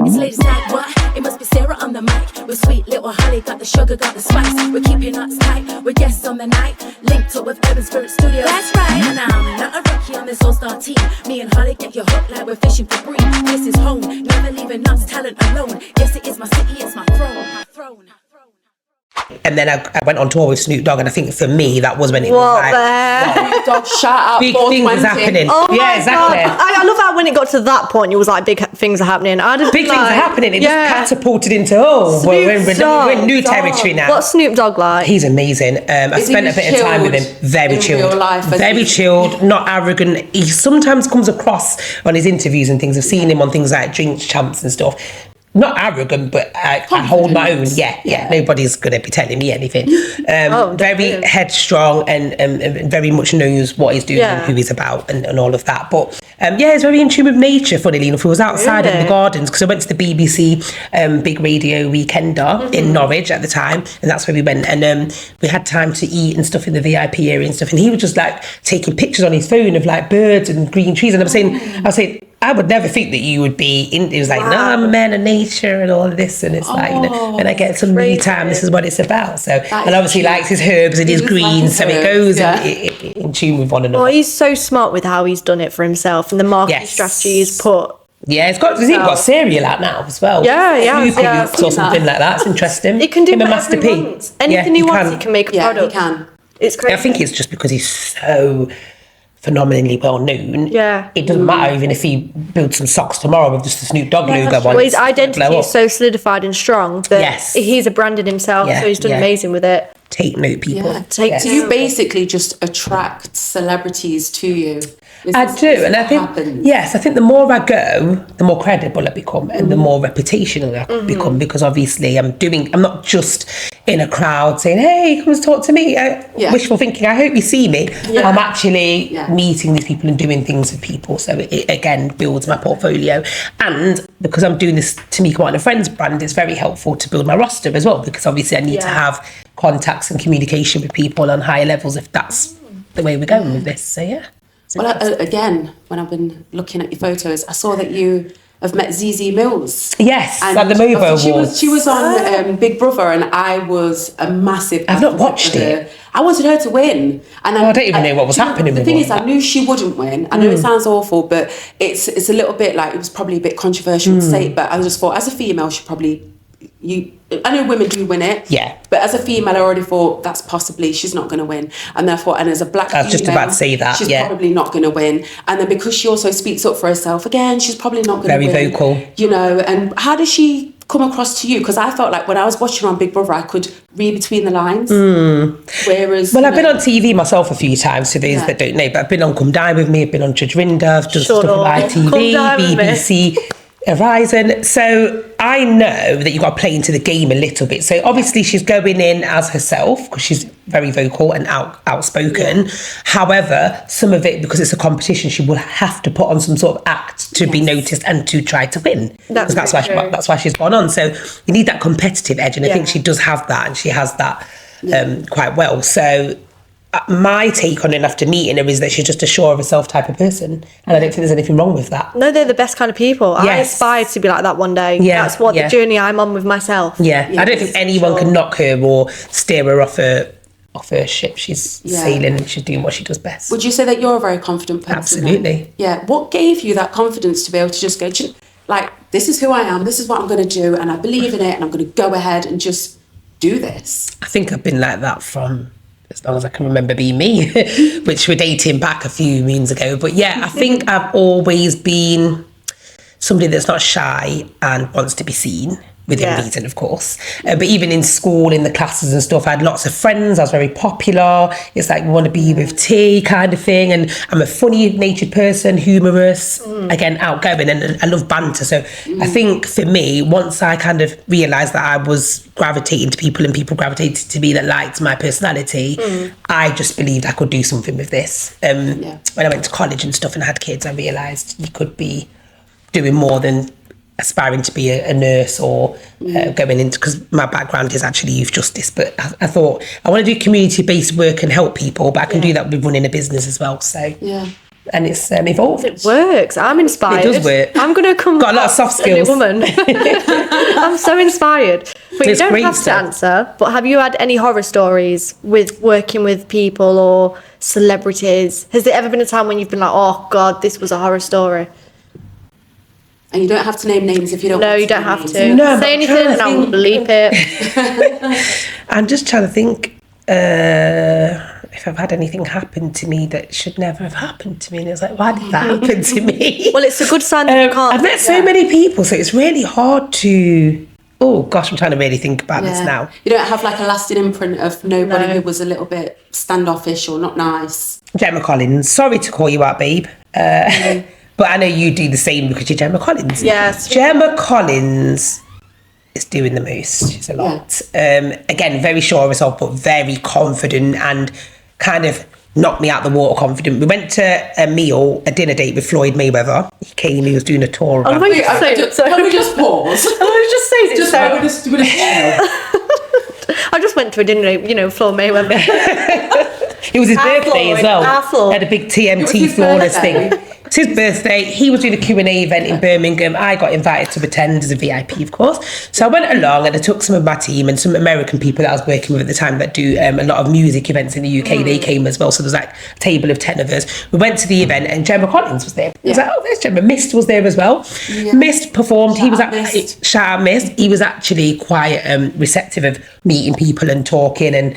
It's ladies like what? It must be Sarah on the mic. With sweet little Holly, got the sugar, got the spice. We're keeping us tight, we're guests on the night. Linked up with Urban Spirit Studios. That's right. And I'm not a rookie on this all-star team. Me and Holly get you hooked like we're fishing for bream. This is home, never leaving us talent alone. Yes, it is my city, it's my throne. My throne. And then I went on tour with Snoop Dogg, and I think for me that was when it was like, Snoop Dogg, shout out, big things was happening. Oh my yeah, exactly. God. I love how when it got to that point, it was like big things are happening. Big things are happening. It just catapulted into we're in new territory now. What's Snoop Dogg like? He's amazing. I spent a bit of time with him. Very chilled. Real life, very chilled. Not arrogant. He sometimes comes across on his interviews and things. I've seen him on things like Drinks Champs and stuff. Not arrogant, but I hold my own. Yeah. Nobody's going to be telling me anything. Very headstrong and very much knows what he's doing and who he's about and all of that. But he's very in tune with nature, funnily enough. He was outside in the gardens because I went to the BBC Big Radio Weekender in Norwich at the time, and that's where we went. And we had time to eat and stuff in the VIP area and stuff. And he was just like taking pictures on his phone of like birds and green trees. And I was saying, I would never think that you would be in. It was like, no, I'm a man of nature and all of this, and it's like, when I get some me time, this is what it's about. So, and obviously, he likes his herbs and his greens, so it goes in tune with one another. Oh, he's so smart with how he's done it for himself and the marketing strategy he's put. Yeah, he's got cereal out now as well. Yeah, or something like that. It's interesting. He can do whatever he wants. Anything he wants, he can make a product. He can. It's crazy. I think it's just because he's so phenomenally well known. Yeah. It doesn't matter even if he builds some socks tomorrow with just the Snoop Dogg logo on. Well, his identity is so solidified and strong that he's a brand in himself, so he's done amazing with it. Take note, people. So you basically just attract celebrities to you. I do, and I think I think the more I go, the more credible I become, and the more reputational I become, because obviously I'm not just in a crowd saying, "Hey, come and talk to me." Wishful thinking. I hope you see me. Yeah. I'm actually meeting these people and doing things with people, so it again builds my portfolio. And because I'm doing this Tamika Martin and Friends brand, it's very helpful to build my roster as well, because obviously I need to have contacts and communication with people on higher levels if that's the way we're going with this. So Well, again, when I've been looking at your photos, I saw that you have met ZZ Mills. Yes, at the MOVA Awards. She was on Big Brother, and I was a massive... I've not watched it. I wanted her to win. And I don't even know what was happening with her. The thing is, I knew she wouldn't win. I know it sounds awful, but it's a little bit like, it was probably a bit controversial to say, but I just thought, as a female, she probably... I know women do win it, but as a female I already thought that's possibly she's not going to win, and therefore, and as a black female, I was just about to say that she's probably not going to win, and then because she also speaks up for herself again, she's probably not going to win. Very vocal, you know. And how does she come across to you? Because I felt like when I was watching her on Big Brother, I could read between the lines. Whereas, I've been on TV myself a few times, for those that don't know, but I've been on Come Dine With Me, I've been on Judge Rinda, I've done stuff on ITV, BBC, Horizon. So I know that you've got to play into the game a little bit. So obviously she's going in as herself because she's very vocal and outspoken. However, some of it, because it's a competition, she will have to put on some sort of act to be noticed and to try to win. That's why she's gone on. So you need that competitive edge, and I think she does have that, and she has that quite well. So my take on it after meeting her is that she's just a sure of herself type of person, and I don't think there's anything wrong with that. No, they're the best kind of people. I aspire to be like that one day. That's what the journey I'm on with myself. I don't think anyone can knock her or steer her off her ship. She's sailing and she's doing what she does best. Would you say that you're a very confident person? Absolutely. Yeah. What gave you that confidence to be able to just go, like, this is who I am, this is what I'm going to do, and I believe in it, and I'm going to go ahead and just do this? I think I've been like that from as long as I can remember being me, which we're dating back a few moons ago. But I think I've always been somebody that's not shy and wants to be seen, within reason, of course. But even in school, in the classes and stuff, I had lots of friends. I was very popular. It's like, we want to be with tea kind of thing. And I'm a funny-natured person, humorous, again, outgoing, and I love banter. So I think for me, once I kind of realised that I was gravitating to people and people gravitated to me that liked my personality, I just believed I could do something with this. When I went to college and stuff and had kids, I realised you could be doing more than aspiring to be a nurse or going into, because my background is actually youth justice, but I thought I want to do community-based work and help people, but I can do that with running a business as well. So and it's evolved. It works. I'm inspired. It does work. I'm going to come. Got a lot of soft skills. A new woman. I'm so inspired. But you don't have to answer. But have you had any horror stories with working with people or celebrities? Has there ever been a time when you've been like, oh God, this was a horror story? And you don't have to name names if you don't want to. No, you don't have to. No, say anything and I'll bleep it. I'm just trying to think if I've had anything happen to me that should never have happened to me. And it's like, why did that happen to me? Well, it's a good sign that you can't. I've met so many people, so it's really hard to... Oh, gosh, I'm trying to really think about this now. You don't have like a lasting imprint of nobody who was a little bit standoffish or not nice. Gemma Collins. Sorry to call you out, babe. But I know you do the same because you're Gemma Collins. Yes. Gemma Collins is doing the most. She's a lot. Yeah. Again, very sure of herself, but very confident and kind of knocked me out the water confident. We went to a dinner date with Floyd Mayweather. He came, he was doing a tour. Can we just pause? I just went to a dinner date, Floyd Mayweather. It was his birthday as well. He had a big TMT flawless thing. It's his birthday. He was doing a Q&A event in Birmingham. I got invited to attend as a VIP, of course. So I went along and I took some of my team and some American people that I was working with at the time that do a lot of music events in the UK. They came as well. So there was like a table of 10 of us. We went to the event and Gemma Collins was there. I was like, oh, there's Gemma. Mist was there as well. Yeah. Mist performed. Shout out Mist. He was actually quite receptive of meeting people and talking. And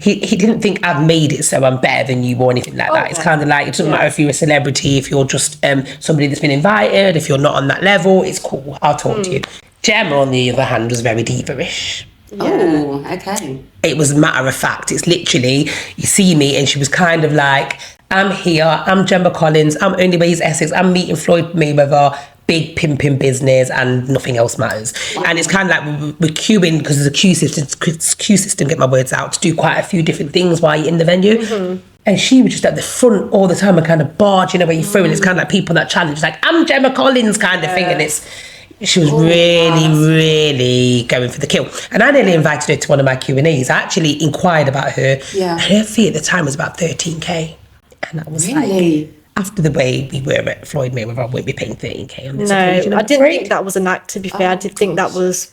he didn't think I've made it so I'm better than you or anything like that. It's kind of like, it doesn't matter if you're a celebrity, if you're just somebody that's been invited, if you're not on that level, it's cool. I'll talk to you. Gemma, on the other hand, was very diva-ish. Oh, okay. It was matter of fact. It's literally, you see me and she was kind of like, I'm here, I'm Gemma Collins, I'm Only Ways Essex, I'm meeting Floyd Mayweather, big pimping business and nothing else matters. Wow. And it's kind of like we're queuing because there's a queue system, get my words out, to do quite a few different things while you're in the venue. And she was just at the front all the time and kind of barging away through. And it's kind of like people that challenge, like, I'm Gemma Collins kind of thing. And she was really going for the kill. And I nearly invited her to one of my Q&As. I actually inquired about her. Yeah. Her fee at the time was about 13k. And I was like, after the way we were at Floyd Mayweather, I wouldn't be paying 13k on this occasion. I didn't think that was an act, to be fair. I did think that was...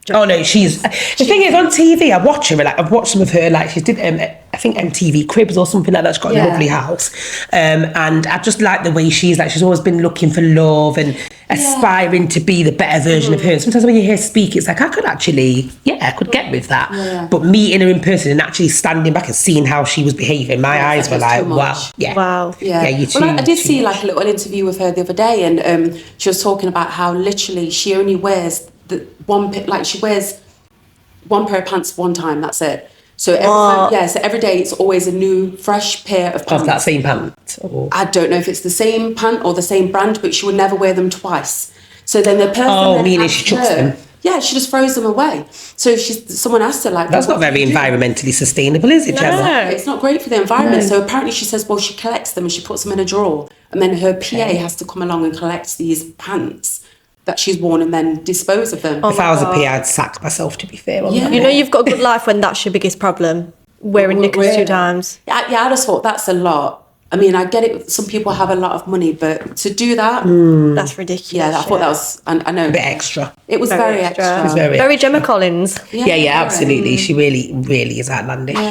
Oh no, she's the thing is, on TV I watch her, like I've watched some of her, like she did I think MTV Cribs or something like that. She's got a lovely house, and I just like the way she's like, she's always been looking for love and aspiring to be the better version of her. And sometimes when you hear her speak, it's like I could actually I could get with that, but meeting her in person and actually standing back and seeing how she was behaving, my eyes were like, wow, you too. Well, I did see like a little interview with her the other day, and she was talking about how literally she only wears she wears one pair of pants one time, that's it. So every day it's always a new fresh pair of pants. Of that same pant? Or... I don't know if it's the same pant or the same brand, but she would never wear them twice. So then the person meaning she chucks them? Yeah, she just throws them away. So someone asked her like... That's not very environmentally sustainable, is it, Gemma? No, it's not great for the environment. So apparently she says, well, she collects them and she puts them in a drawer. And then her PA has to come along and collect these pants that she's worn and then dispose of them. If I was a PA, I'd sack myself, to be fair. You know you've got a good life when that's your biggest problem, wearing knickers 2 times. Yeah, I just thought that's a lot. I mean, I get it, some people have a lot of money, but to do that... That's ridiculous. Yeah, I thought that was... I know. A bit extra. It was very extra. It was very Gemma Collins. Yeah, absolutely. She really, really is outlandish. Yeah.